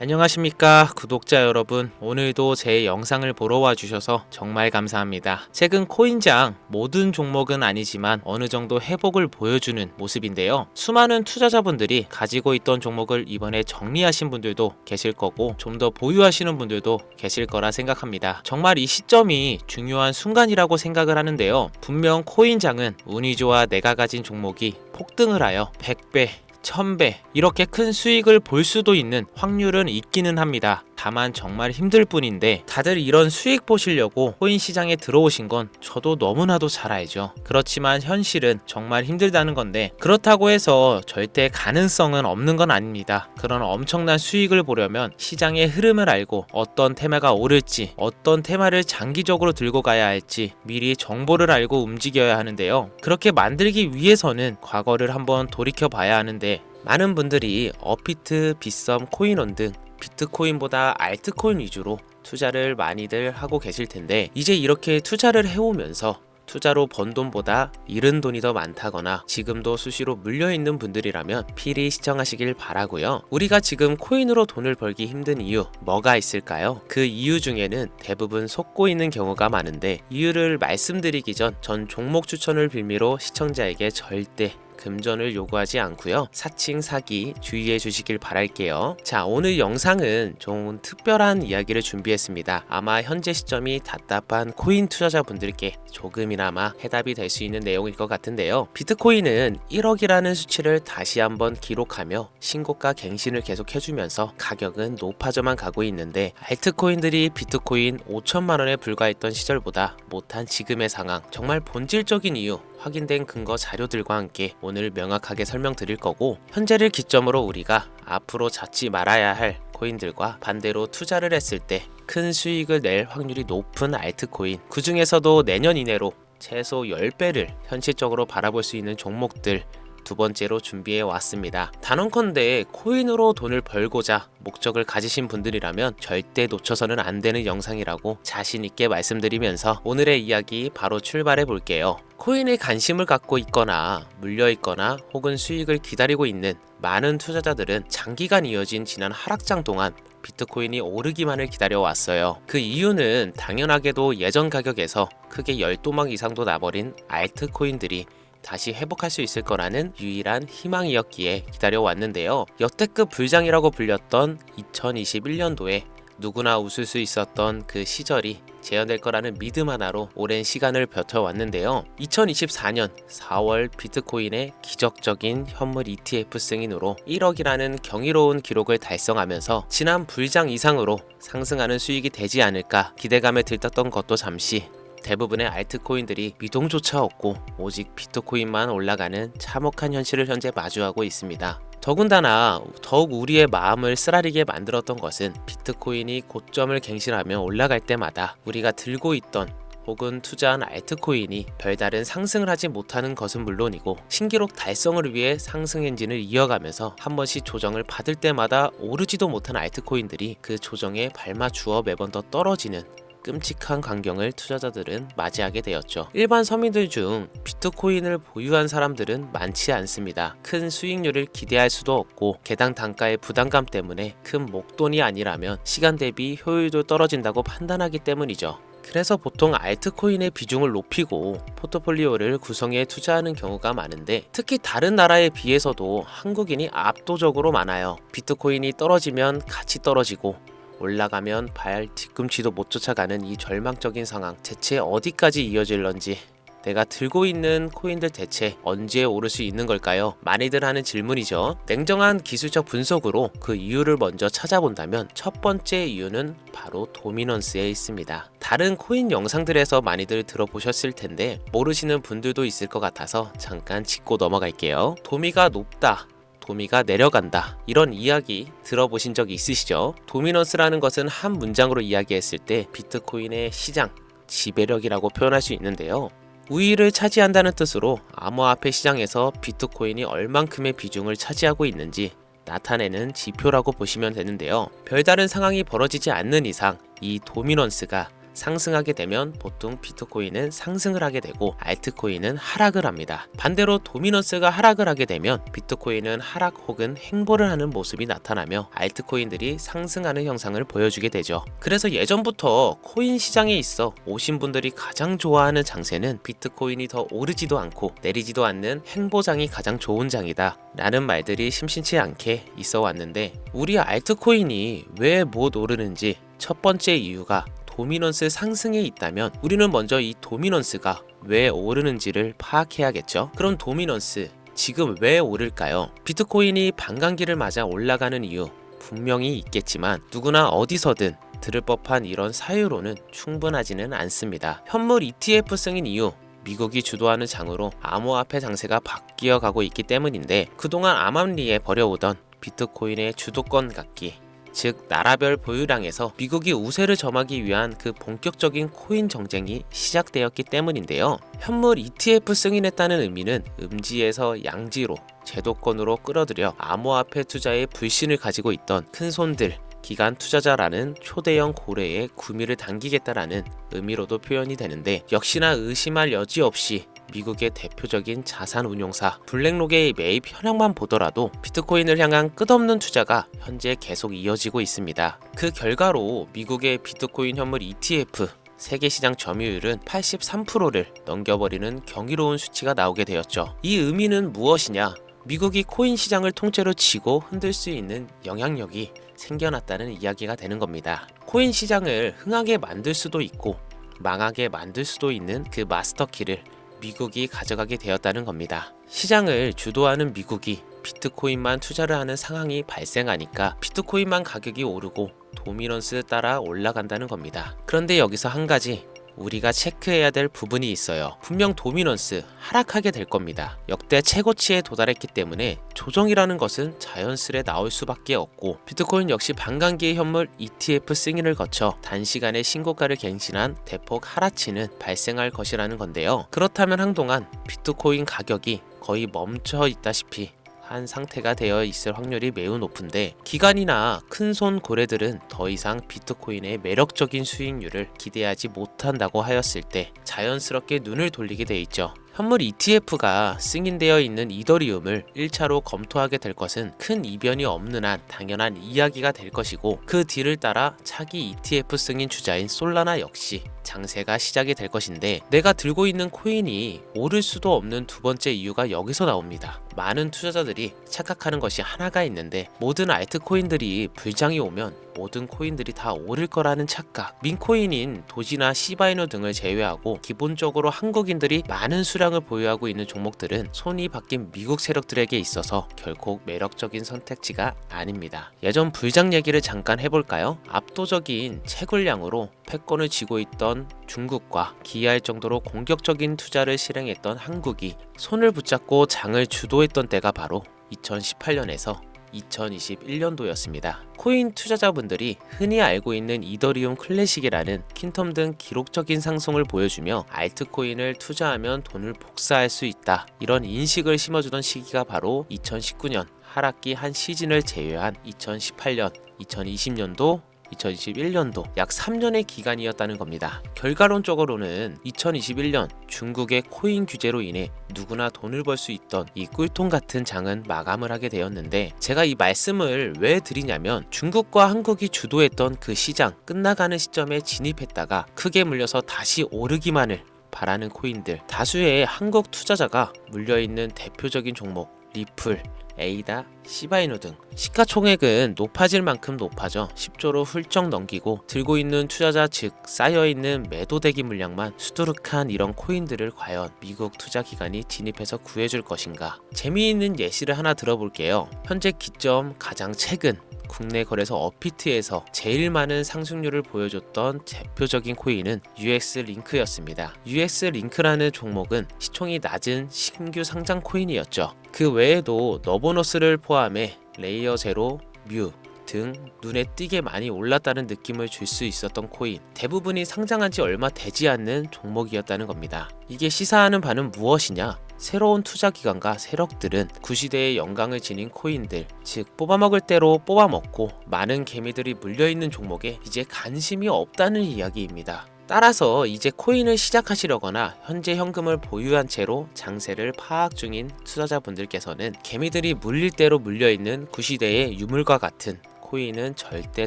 안녕하십니까 구독자 여러분, 오늘도 제 영상을 보러 와주셔서 정말 감사합니다. 최근 코인장 모든 종목은 아니지만 어느 정도 회복을 보여주는 모습인데요. 수많은 투자자분들이 가지고 있던 종목을 이번에 정리하신 분들도 계실 거고 좀 더 보유하시는 분들도 계실 거라 생각합니다. 정말 이 시점이 중요한 순간이라고 생각을 하는데요. 분명 코인장은 운이 좋아 내가 가진 종목이 폭등을 하여 100배 1000배 이렇게 큰 수익을 볼 수도 있는 확률은 있기는 합니다. 다만 정말 힘들 뿐인데 다들 이런 수익 보시려고 코인 시장에 들어오신 건 저도 너무나도 잘 알죠. 그렇지만 현실은 정말 힘들다는 건데 그렇다고 해서 절대 가능성은 없는 건 아닙니다. 그런 엄청난 수익을 보려면 시장의 흐름을 알고 어떤 테마가 오를지 어떤 테마를 장기적으로 들고 가야 할지 미리 정보를 알고 움직여야 하는데요. 그렇게 만들기 위해서는 과거를 한번 돌이켜 봐야 하는데 많은 분들이 업비트, 빗썸, 코인원 등 비트코인보다 알트코인 위주로 투자를 많이들 하고 계실 텐데 이제 이렇게 투자를 해오면서 투자로 번 돈보다 잃은 돈이 더 많다거나 지금도 수시로 물려있는 분들이라면 필히 시청하시길 바라고요. 우리가 지금 코인으로 돈을 벌기 힘든 이유 뭐가 있을까요? 그 이유 중에는 대부분 속고 있는 경우가 많은데 이유를 말씀드리기 전 종목 추천을 빌미로 시청자에게 절대 금전을 요구하지 않고요. 사칭 사기 주의해 주시길 바랄게요. 자, 오늘 영상은 좀 특별한 이야기를 준비했습니다. 아마 현재 시점이 답답한 코인 투자자분들께 조금이나마 해답이 될 수 있는 내용일 것 같은데요. 비트코인은 1억이라는 수치를 다시 한번 기록하며 신고가 갱신을 계속 해주면서 가격은 높아져만 가고 있는데 알트코인들이 비트코인 5천만 원에 불과했던 시절보다 못한 지금의 상황, 정말 본질적인 이유 확인된 근거 자료들과 함께 오늘 명확하게 설명드릴 거고, 현재를 기점으로 우리가 앞으로 찾지 말아야 할 코인들과 반대로 투자를 했을 때 큰 수익을 낼 확률이 높은 알트코인, 그 중에서도 내년 이내로 최소 10배를 현실적으로 바라볼 수 있는 종목들 두 번째로 준비해 왔습니다. 단언컨대 코인으로 돈을 벌고자 목적을 가지신 분들이라면 절대 놓쳐서는 안 되는 영상이라고 자신 있게 말씀드리면서 오늘의 이야기 바로 출발해 볼게요. 코인에 관심을 갖고 있거나 물려 있거나 혹은 수익을 기다리고 있는 많은 투자자들은 장기간 이어진 지난 하락장 동안 비트코인이 오르기만을 기다려왔어요. 그 이유는 당연하게도 예전 가격에서 크게 10도막 이상도 나버린 알트코인들이 다시 회복할 수 있을 거라는 유일한 희망이었기에 기다려왔는데요. 역대급 불장이라고 불렸던 2021년도에 누구나 웃을 수 있었던 그 시절이 재현될 거라는 믿음 하나로 오랜 시간을 버텨왔는데요. 2024년 4월 비트코인의 기적적인 현물 ETF 승인으로 1억이라는 경이로운 기록을 달성하면서 지난 불장 이상으로 상승하는 수익이 되지 않을까 기대감에 들떴던 것도 잠시 대부분의 알트코인들이 미동조차 없고 오직 비트코인만 올라가는 참혹한 현실을 현재 마주하고 있습니다. 더군다나 더욱 우리의 마음을 쓰라리게 만들었던 것은 비트코인이 고점을 갱신하며 올라갈 때마다 우리가 들고 있던 혹은 투자한 알트코인이 별다른 상승을 하지 못하는 것은 물론이고 신기록 달성을 위해 상승 엔진을 이어가면서 한 번씩 조정을 받을 때마다 오르지도 못한 알트코인들이 그 조정에 발맞추어 매번 더 떨어지는 끔찍한 광경을 투자자들은 맞이하게 되었죠. 일반 서민들 중 비트코인을 보유한 사람들은 많지 않습니다. 큰 수익률을 기대할 수도 없고 개당 단가의 부담감 때문에 큰 목돈이 아니라면 시간 대비 효율도 떨어진다고 판단하기 때문이죠. 그래서 보통 알트코인의 비중을 높이고 포트폴리오를 구성해 투자하는 경우가 많은데 특히 다른 나라에 비해서도 한국인이 압도적으로 많아요. 비트코인이 떨어지면 같이 떨어지고 올라가면 발 뒤꿈치도 못 쫓아가는 이 절망적인 상황, 대체 어디까지 이어질런지, 내가 들고 있는 코인들 대체 언제 오를 수 있는 걸까요? 많이들 하는 질문이죠. 냉정한 기술적 분석으로 그 이유를 먼저 찾아본다면 첫 번째 이유는 바로 도미넌스에 있습니다. 다른 코인 영상들에서 많이들 들어보셨을 텐데 모르시는 분들도 있을 것 같아서 잠깐 짚고 넘어갈게요. 도미가 높다, 도미가 내려간다, 이런 이야기 들어보신 적 있으시죠? 도미넌스라는 것은 한 문장으로 이야기했을 때 비트코인의 시장, 지배력이라고 표현할 수 있는데요. 우위를 차지한다는 뜻으로 암호화폐 시장에서 비트코인이 얼만큼의 비중을 차지하고 있는지 나타내는 지표라고 보시면 되는데요. 별다른 상황이 벌어지지 않는 이상 이 도미넌스가 상승하게 되면 보통 비트코인은 상승을 하게 되고 알트코인은 하락을 합니다. 반대로 도미넌스가 하락을 하게 되면 비트코인은 하락 혹은 횡보를 하는 모습이 나타나며 알트코인들이 상승하는 형상을 보여주게 되죠. 그래서 예전부터 코인 시장에 있어 오신 분들이 가장 좋아하는 장세는 비트코인이 더 오르지도 않고 내리지도 않는 횡보장이 가장 좋은 장이다 라는 말들이 심심치 않게 있어 왔는데, 우리 알트코인이 왜 못 오르는지 첫 번째 이유가 도미넌스 상승에 있다면 우리는 먼저 이 도미넌스가 왜 오르는지를 파악해야겠죠. 그럼 도미넌스 지금 왜 오를까요? 비트코인이 반감기를 맞아 올라가는 이유 분명히 있겠지만 누구나 어디서든 들을 법한 이런 사유로는 충분하지는 않습니다. 현물 ETF 승인 이유, 미국이 주도하는 장으로 암호화폐 장세가 바뀌어 가고 있기 때문인데, 그동안 암암리에 벌여오던 비트코인의 주도권 갖기, 즉 나라별 보유량에서 미국이 우세를 점하기 위한 그 본격적인 코인 정쟁이 시작되었기 때문인데요. 현물 ETF 승인했다는 의미는 음지에서 양지로 제도권으로 끌어들여 암호화폐 투자에 불신을 가지고 있던 큰손들, 기관 투자자라는 초대형 고래의 구미를 당기겠다라는 의미로도 표현이 되는데, 역시나 의심할 여지 없이 미국의 대표적인 자산 운용사 블랙록의 매입 현황만 보더라도 비트코인을 향한 끝없는 투자가 현재 계속 이어지고 있습니다. 그 결과로 미국의 비트코인 현물 ETF 세계 시장 점유율은 83%를 넘겨버리는 경이로운 수치가 나오게 되었죠. 이 의미는 무엇이냐? 미국이 코인 시장을 통째로 쥐고 흔들 수 있는 영향력이 생겨났다는 이야기가 되는 겁니다. 코인 시장을 흥하게 만들 수도 있고 망하게 만들 수도 있는 그 마스터키를 미국이 가져가게 되었다는 겁니다. 시장을 주도하는 미국이 비트코인만 투자를 하는 상황이 발생하니까 비트코인만 가격이 오르고 도미넌스 따라 올라간다는 겁니다. 그런데 여기서 한 가지 우리가 체크해야 될 부분이 있어요. 분명 도미넌스 하락하게 될 겁니다. 역대 최고치에 도달했기 때문에 조정이라는 것은 자연스레 나올 수밖에 없고, 비트코인 역시 반감기의 현물 ETF 승인을 거쳐 단시간에 신고가를 갱신한 대폭 하락치는 발생할 것이라는 건데요. 그렇다면 한동안 비트코인 가격이 거의 멈춰 있다시피 한 상태가 되어 있을 확률이 매우 높은데, 기관이나 큰손 고래들은 더 이상 비트코인의 매력적인 수익률을 기대하지 못한다고 하였을 때 자연스럽게 눈을 돌리게 돼 있죠. 현물 ETF가 승인되어 있는 이더리움을 1차로 검토하게 될 것은 큰 이변이 없는 한 당연한 이야기가 될 것이고, 그 뒤를 따라 차기 ETF 승인 주자인 솔라나 역시 장세가 시작이 될 것인데, 내가 들고 있는 코인이 오를 수도 없는 두 번째 이유가 여기서 나옵니다. 많은 투자자들이 착각하는 것이 하나가 있는데, 모든 알트코인들이 불장이 오면 모든 코인들이 다 오를 거라는 착각. 민코인인 도지나 시바이노 등을 제외하고 기본적으로 한국인들이 많은 수량을 보유하고 있는 종목들은 손이 바뀐 미국 세력들에게 있어서 결코 매력적인 선택지가 아닙니다. 예전 불장 얘기를 잠깐 해볼까요? 압도적인 채굴량으로 패권을 쥐고 있던 중국과 기이할 정도로 공격적인 투자를 실행했던 한국이 손을 붙잡고 장을 주도했던 때가 바로 2018년에서 2021년도였습니다. 코인 투자자분들이 흔히 알고 있는 이더리움 클래식이라는 퀸텀 등 기록적인 상승을 보여주며 알트코인을 투자하면 돈을 복사할 수 있다, 이런 인식을 심어주던 시기가 바로 2019년 하락기 한 시즌을 제외한 2018년, 2020년도 2021년도 약 3년의 기간이었다는 겁니다. 결과론적으로는 2021년 중국의 코인 규제로 인해 누구나 돈을 벌 수 있던 이 꿀통 같은 장은 마감을 하게 되었는데, 제가 이 말씀을 왜 드리냐면, 중국과 한국이 주도했던 그 시장 끝나가는 시점에 진입했다가 크게 물려서 다시 오르기만을 바라는 코인들, 다수의 한국 투자자가 물려있는 대표적인 종목 리플, 에이다, 시바이노 등 시가총액은 높아질 만큼 높아져 10조로 훌쩍 넘기고, 들고 있는 투자자 즉 쌓여있는 매도대기 물량만 수두룩한 이런 코인들을 과연 미국 투자기관이 진입해서 구해줄 것인가. 재미있는 예시를 하나 들어볼게요. 현재 기점 가장 최근 국내 거래소 업비트에서 제일 많은 상승률을 보여줬던 대표적인 코인은 UX링크였습니다. UX링크라는 종목은 시총이 낮은 신규 상장 코인이었죠. 그 외에도 너보너스를 포함해 레이어 제로, 뮤 등 눈에 띄게 많이 올랐다는 느낌을 줄 수 있었던 코인, 대부분이 상장한 지 얼마 되지 않는 종목이었다는 겁니다. 이게 시사하는 바는 무엇이냐? 새로운 투자기관과 세력들은 구시대의 영광을 지닌 코인들, 즉 뽑아먹을 대로 뽑아먹고 많은 개미들이 물려있는 종목에 이제 관심이 없다는 이야기입니다. 따라서 이제 코인을 시작하시려거나 현재 현금을 보유한 채로 장세를 파악 중인 투자자분들께서는 개미들이 물릴 대로 물려있는 구시대의 유물과 같은 코인은 절대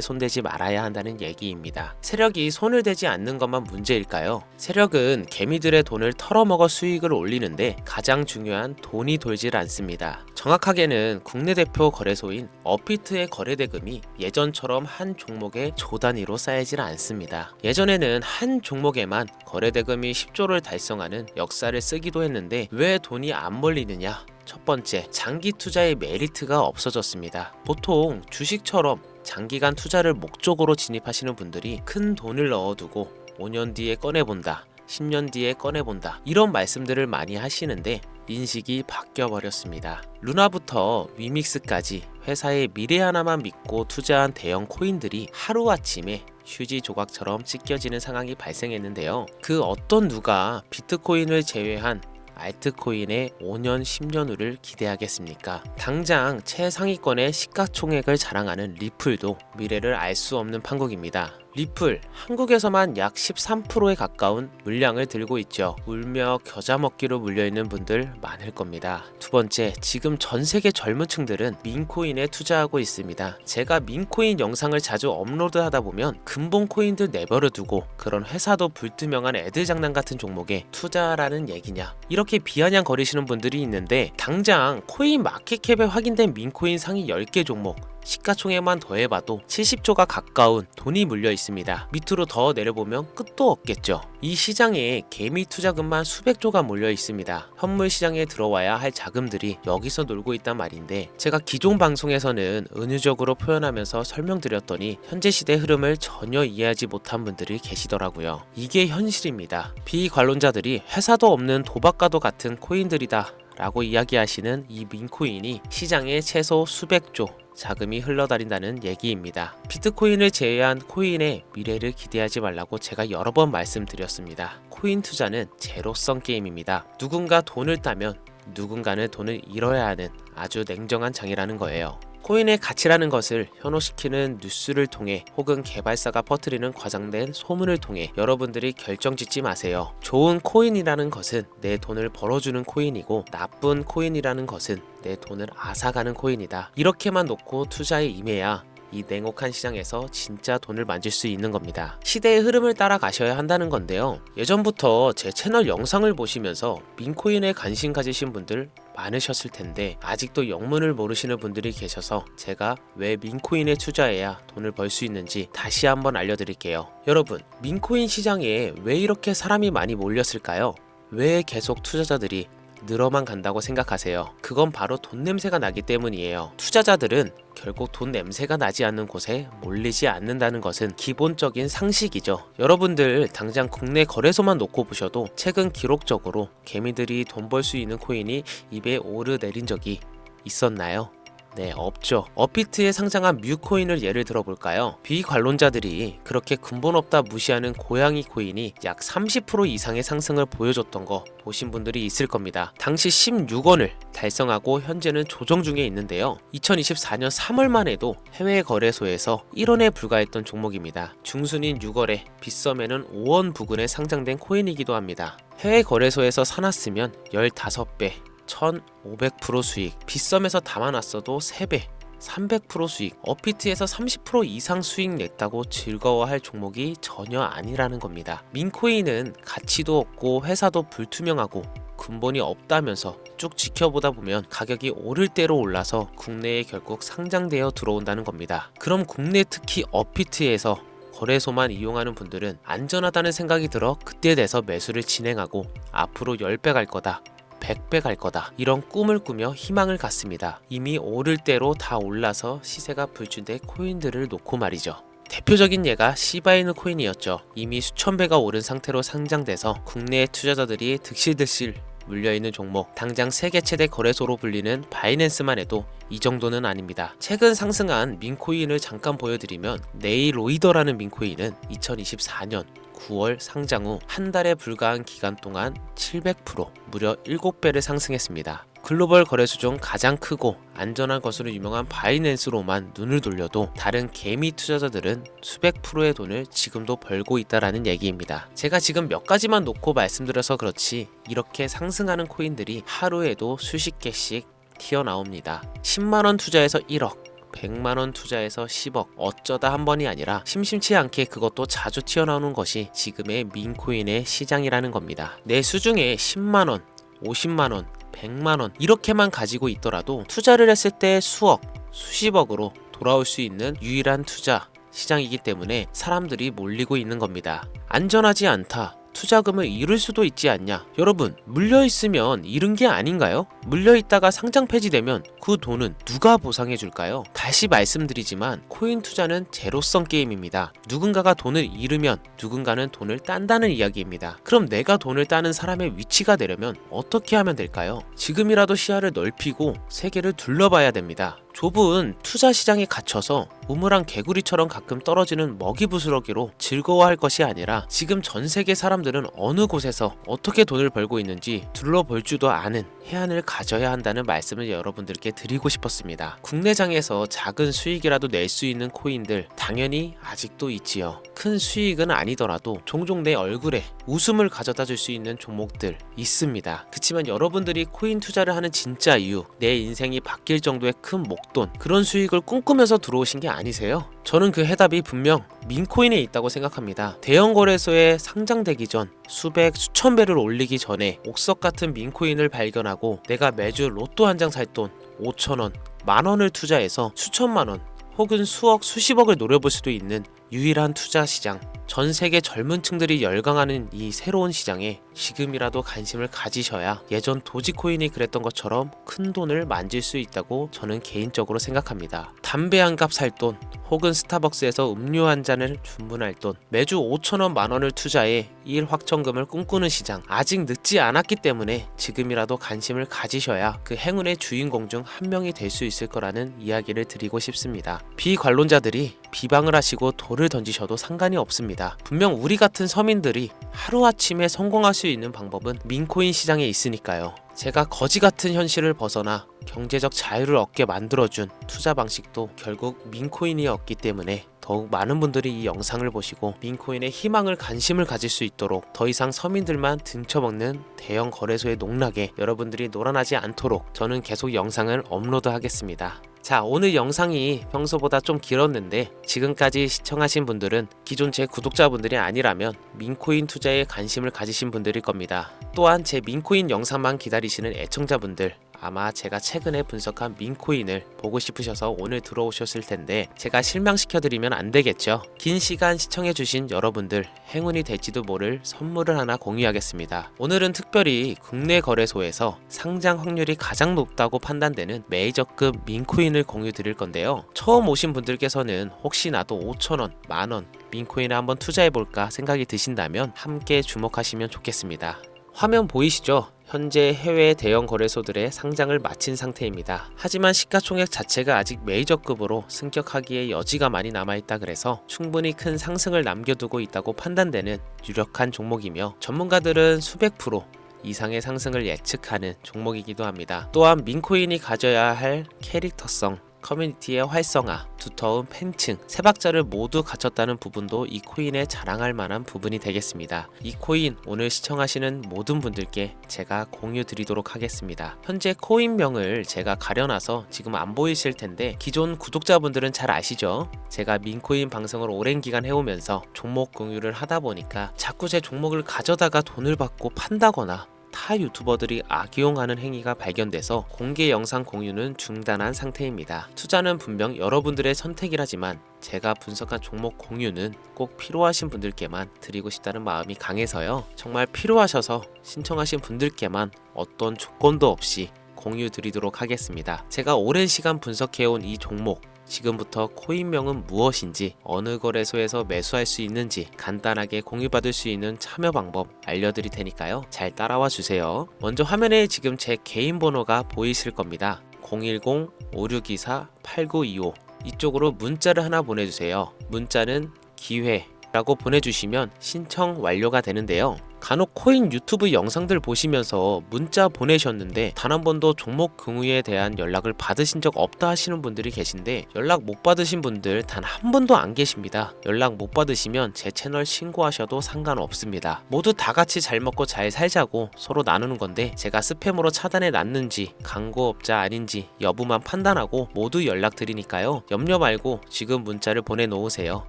손대지 말아야 한다는 얘기입니다. 세력이 손을 대지 않는 것만 문제일까요? 세력은 개미들의 돈을 털어먹어 수익을 올리는데 가장 중요한 돈이 돌질 않습니다. 정확하게는 국내 대표 거래소인 업비트의 거래대금이 예전처럼 한 종목에 조 단위로 쌓이질 않습니다. 예전에는 한 종목에만 거래대금이 10조를 달성하는 역사를 쓰기도 했는데 왜 돈이 안 몰리느냐? 첫 번째, 장기 투자의 메리트가 없어졌습니다. 보통 주식처럼 장기간 투자를 목적으로 진입하시는 분들이 큰 돈을 넣어두고 5년 뒤에 꺼내본다, 10년 뒤에 꺼내본다 이런 말씀들을 많이 하시는데 인식이 바뀌어 버렸습니다. 루나부터 위믹스까지 회사의 미래 하나만 믿고 투자한 대형 코인들이 하루아침에 휴지 조각처럼 찢겨지는 상황이 발생했는데요. 그 어떤 누가 비트코인을 제외한 알트코인의 5년, 10년 후를 기대하겠습니까? 당장 최상위권의 시가총액을 자랑하는 리플도 미래를 알 수 없는 판국입니다. 리플, 한국에서만 약 13%에 가까운 물량을 들고 있죠. 울며 겨자 먹기로 물려있는 분들 많을 겁니다. 두 번째, 지금 전 세계 젊은 층들은 민코인에 투자하고 있습니다. 제가 민코인 영상을 자주 업로드하다 보면 근본 코인들 내버려 두고 그런 회사도 불투명한 애들 장난 같은 종목에 투자라는 얘기냐 이렇게 비아냥거리시는 분들이 있는데 당장 코인 마켓캡에 확인된 민코인 상위 10개 종목 시가총액만 더해봐도 70조가 가까운 돈이 물려 있습니다. 밑으로 더 내려보면 끝도 없겠죠. 이 시장에 개미 투자금만 수백조가 몰려 있습니다. 현물 시장에 들어와야 할 자금들이 여기서 놀고 있단 말인데 제가 기존 방송에서는 은유적으로 표현하면서 설명드렸더니 현재 시대 흐름을 전혀 이해하지 못한 분들이 계시더라고요. 이게 현실입니다. 비관론자들이 회사도 없는 도박과도 같은 코인들이다 라고 이야기하시는 이 민코인이 시장에 최소 수백조 자금이 흘러다닌다는 얘기입니다. 비트코인을 제외한 코인의 미래를 기대하지 말라고 제가 여러 번 말씀드렸습니다. 코인 투자는 제로성 게임입니다. 누군가 돈을 따면 누군가는 돈을 잃어야 하는 아주 냉정한 장이라는 거예요. 코인의 가치라는 것을 현혹시키는 뉴스를 통해 혹은 개발사가 퍼뜨리는 과장된 소문을 통해 여러분들이 결정짓지 마세요. 좋은 코인이라는 것은 내 돈을 벌어주는 코인이고 나쁜 코인이라는 것은 내 돈을 앗아가는 코인이다. 이렇게만 놓고 투자에 임해야 이 냉혹한 시장에서 진짜 돈을 만질 수 있는 겁니다. 시대의 흐름을 따라가셔야 한다는 건데요. 예전부터 제 채널 영상을 보시면서 민코인에 관심 가지신 분들 많으셨을 텐데 아직도 영문을 모르시는 분들이 계셔서 제가 왜 민코인에 투자해야 돈을 벌 수 있는지 다시 한번 알려드릴게요. 여러분, 민코인 시장에 왜 이렇게 사람이 많이 몰렸을까요? 왜 계속 투자자들이 늘어만 간다고 생각하세요? 그건 바로 돈 냄새가 나기 때문이에요. 투자자들은 결국 돈 냄새가 나지 않는 곳에 몰리지 않는다는 것은 기본적인 상식이죠. 여러분들 당장 국내 거래소만 놓고 보셔도 최근 기록적으로 개미들이 돈 벌 수 있는 코인이 입에 오르내린 적이 있었나요? 네, 없죠. 업비트에 상장한 뮤코인을 예를 들어볼까요? 비관론자들이 그렇게 근본 없다 무시하는 고양이 코인이 약 30% 이상의 상승을 보여줬던 거 보신 분들이 있을 겁니다. 당시 16원을 달성하고 현재는 조정 중에 있는데요. 2024년 3월만 해도 해외 거래소에서 1원에 불과했던 종목입니다. 중순인 6월에 빗썸에는 5원 부근에 상장된 코인이기도 합니다. 해외 거래소에서 사놨으면 15배 1500% 수익, 빗썸에서 담아놨어도 3배 300% 수익, 업비트에서 30% 이상 수익 냈다고 즐거워할 종목이 전혀 아니라는 겁니다. 민코인은 가치도 없고 회사도 불투명하고 근본이 없다면서 쭉 지켜보다 보면 가격이 오를 대로 올라서 국내에 결국 상장되어 들어온다는 겁니다. 그럼 국내 특히 업비트에서 거래소만 이용하는 분들은 안전하다는 생각이 들어 그때 돼서 매수를 진행하고 앞으로 10배 갈 거다 100배 갈 거다 이런 꿈을 꾸며 희망을 갖습니다. 이미 오를 대로 다 올라서 시세가 불준된 코인들을 놓고 말이죠. 대표적인 예가 시바이누 코인이었죠. 이미 수천 배가 오른 상태로 상장돼서 국내 투자자들이 득실득실 물려있는 종목, 당장 세계 최대 거래소로 불리는 바이낸스만 해도 이 정도는 아닙니다. 최근 상승한 민코인을 잠깐 보여드리면 네이로이더라는 민코인은 2024년 9월 상장 후 한 달에 불과한 기간 동안 700% 무려 7배를 상승했습니다. 글로벌 거래소 중 가장 크고 안전한 것으로 유명한 바이낸스로만 눈을 돌려도 다른 개미 투자자들은 수백 프로의 돈을 지금도 벌고 있다라는 얘기입니다. 제가 지금 몇 가지만 놓고 말씀드려서 그렇지 이렇게 상승하는 코인들이 하루에도 수십 개씩 튀어나옵니다. 10만원 투자해서 1억, 100만원 투자해서 10억, 어쩌다 한 번이 아니라 심심치 않게 그것도 자주 튀어나오는 것이 지금의 민코인의 시장이라는 겁니다. 내 수중에 10만원, 50만원, 100만원 이렇게만 가지고 있더라도 투자를 했을 때 수억, 수십억으로 돌아올 수 있는 유일한 투자 시장이기 때문에 사람들이 몰리고 있는 겁니다. 안전하지 않다. 투자금을 잃을 수도 있지 않냐? 여러분, 물려있으면 잃은 게 아닌가요? 물려있다가 상장 폐지되면 그 돈은 누가 보상해 줄까요? 다시 말씀드리지만 코인 투자는 제로섬 게임입니다. 누군가가 돈을 잃으면 누군가는 돈을 딴다는 이야기입니다. 그럼 내가 돈을 따는 사람의 위치가 되려면 어떻게 하면 될까요? 지금이라도 시야를 넓히고 세계를 둘러봐야 됩니다. 좁은 투자 시장에 갇혀서 우물안 개구리처럼 가끔 떨어지는 먹이 부스러기로 즐거워할 것이 아니라 지금 전 세계 사람들은 어느 곳에서 어떻게 돈을 벌고 있는지 둘러볼 줄도 아는 해안을 가져야 한다는 말씀을 여러분들께 드리고 싶었습니다. 국내장에서 작은 수익이라도 낼 수 있는 코인들 당연히 아직도 있지요. 큰 수익은 아니더라도 종종 내 얼굴에 웃음을 가져다 줄 수 있는 종목들 있습니다. 그치만 여러분들이 코인 투자를 하는 진짜 이유, 내 인생이 바뀔 정도의 큰 목돈, 그런 수익을 꿈꾸면서 들어오신 게 아니세요? 저는 그 해답이 분명 민코인에 있다고 생각합니다. 대형 거래소에 상장되기 전 수백, 수천 배를 올리기 전에 옥석 같은 민코인을 발견하고 내가 매주 로또 한 장 살 돈 5천원, 만원을 투자해서 수천만원 혹은 수억, 수십억을 노려볼 수도 있는 유일한 투자 시장, 전 세계 젊은 층들이 열광하는 이 새로운 시장에 지금이라도 관심을 가지셔야 예전 도지코인이 그랬던 것처럼 큰 돈을 만질 수 있다고 저는 개인적으로 생각합니다. 담배 한 갑 살 돈, 혹은 스타벅스에서 음료 한 잔을 주문할 돈, 매주 5천원 만원을 투자해 일 확정금을 꿈꾸는 시장, 아직 늦지 않았기 때문에 지금이라도 관심을 가지셔야 그 행운의 주인공 중 한 명이 될 수 있을 거라는 이야기를 드리고 싶습니다. 비관론자들이 비방을 하시고 돌을 던지셔도 상관이 없습니다. 분명 우리 같은 서민들이 하루아침에 성공할 수 있는 방법은 민코인 시장에 있으니까요. 제가 거지 같은 현실을 벗어나 경제적 자유를 얻게 만들어준 투자 방식도 결국 민코인이었기 때문에 더욱 많은 분들이 이 영상을 보시고 민코인의 희망을 관심을 가질 수 있도록 더 이상 서민들만 등쳐먹는 대형 거래소의 농락에 여러분들이 놀아나지 않도록 저는 계속 영상을 업로드하겠습니다. 자, 오늘 영상이 평소보다 좀 길었는데 지금까지 시청하신 분들은 기존 제 구독자분들이 아니라면 민코인 투자에 관심을 가지신 분들일 겁니다. 또한 제 민코인 영상만 기다리시는 애청자분들, 아마 제가 최근에 분석한 민코인을 보고 싶으셔서 오늘 들어오셨을 텐데 제가 실망시켜드리면 안 되겠죠. 긴 시간 시청해주신 여러분들 행운이 될지도 모를 선물을 하나 공유하겠습니다. 오늘은 특별히 국내 거래소에서 상장 확률이 가장 높다고 판단되는 메이저급 민코인을 공유 드릴 건데요. 처음 오신 분들께서는 혹시 나도 5천원, 만원 민코인에 한번 투자해볼까 생각이 드신다면 함께 주목하시면 좋겠습니다. 화면 보이시죠? 현재 해외 대형 거래소들의 상장을 마친 상태입니다. 하지만 시가총액 자체가 아직 메이저급으로 승격하기에 여지가 많이 남아있다 그래서 충분히 큰 상승을 남겨두고 있다고 판단되는 유력한 종목이며 전문가들은 수백 프로 이상의 상승을 예측하는 종목이기도 합니다. 또한 민코인이 가져야 할 캐릭터성, 커뮤니티의 활성화, 두터운 팬층, 세 박자를 모두 갖췄다는 부분도 이 코인에 자랑할 만한 부분이 되겠습니다. 이 코인 오늘 시청하시는 모든 분들께 제가 공유 드리도록 하겠습니다. 현재 코인명을 제가 가려놔서 지금 안 보이실 텐데 기존 구독자분들은 잘 아시죠? 제가 민코인 방송을 오랜 기간 해오면서 종목 공유를 하다 보니까 자꾸 제 종목을 가져다가 돈을 받고 판다거나 타 유튜버들이 악용하는 행위가 발견돼서 공개 영상 공유는 중단한 상태입니다. 투자는 분명 여러분들의 선택이라지만 제가 분석한 종목 공유는 꼭 필요하신 분들께만 드리고 싶다는 마음이 강해서요. 정말 필요하셔서 신청하신 분들께만 어떤 조건도 없이 공유 드리도록 하겠습니다. 제가 오랜 시간 분석해온 이 종목, 지금부터 코인명은 무엇인지, 어느 거래소에서 매수할 수 있는지 간단하게 공유받을 수 있는 참여 방법 알려드릴 테니까요. 잘 따라와 주세요. 먼저 화면에 지금 제 개인 번호가 보이실 겁니다. 010-5624-8925 이쪽으로 문자를 하나 보내주세요. 문자는 기회라고 보내주시면 신청 완료가 되는데요. 간혹 코인 유튜브 영상들 보시면서 문자 보내셨는데 단 한 번도 종목 경유에 대한 연락을 받으신 적 없다 하시는 분들이 계신데, 연락 못 받으신 분들 단 한 분도 안 계십니다. 연락 못 받으시면 제 채널 신고하셔도 상관없습니다. 모두 다 같이 잘 먹고 잘 살자고 서로 나누는 건데, 제가 스팸으로 차단해 놨는지 광고업자 아닌지 여부만 판단하고 모두 연락드리니까요. 염려 말고 지금 문자를 보내놓으세요.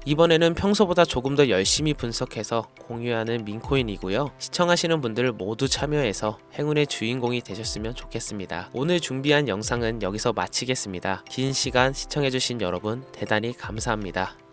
이번에는 평소보다 조금 더 열심히 분석해서 공유하는 민코인이고요. 시청하시는 분들 모두 참여해서 행운의 주인공이 되셨으면 좋겠습니다. 오늘 준비한 영상은 여기서 마치겠습니다. 긴 시간 시청해주신 여러분 대단히 감사합니다.